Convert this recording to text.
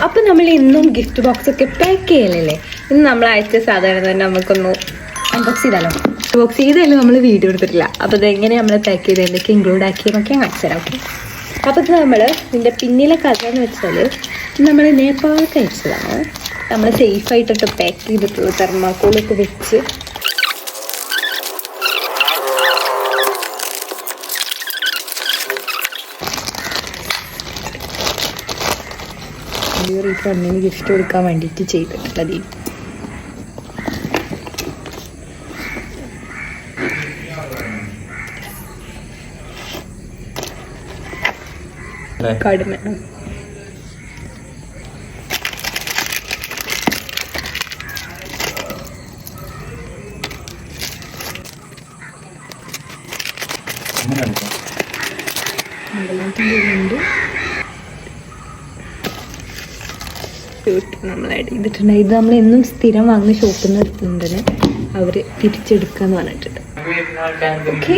അപ്പം നമ്മൾ ഇന്നും ഗിഫ്റ്റ് ബോക്സ് ഒക്കെ പാക്ക് ചെയ്യലല്ലേ? ഇന്ന് നമ്മൾ അയച്ച സാധാരണ തന്നെ നമുക്കൊന്ന് അൺബോക്സ് ചെയ്താലോ? ബോക്സ് ചെയ്താലും നമ്മൾ വീഡിയോ എടുത്തിട്ടില്ല. അപ്പോൾ ഇതെങ്ങനെ നമ്മൾ പാക്ക് ചെയ്ത് എന്തൊക്കെ ഇൻക്ലൂഡ് ആക്കിയെന്നൊക്കെ കാണിച്ചു തരാം. ഓക്കെ, അപ്പോൾ ഇത് നമ്മൾ ഇതിൻ്റെ പിന്നിലെ കഥ എന്ന് വെച്ചാൽ നമ്മൾ നേപ്പാളൊക്കെ അയച്ചതാണ്. നമ്മൾ സേഫായിട്ടിട്ട് പാക്ക് ചെയ്തിട്ടുള്ളൂ, തെർമാക്കോളൊക്കെ വെച്ച്. ഈ ഫ്രണ്ടിന് ഗിഫ്റ്റ് കൊടുക്കാൻ വേണ്ടിയിട്ട് ചെയ്തിട്ടുള്ളത്. കടുമ നമ്മൾ ആഡ് ചെയ്തിട്ടുണ്ട്. ഇത് നമ്മൾ എന്നും സ്ഥിരം വാങ്ങുന്ന ഷോപ്പിൽ നിന്ന് എടുത്തിട്ടുണ്ട്. അവർ തിരിച്ചെടുക്കാന്ന് പറഞ്ഞിട്ടുണ്ട്. ഓക്കെ,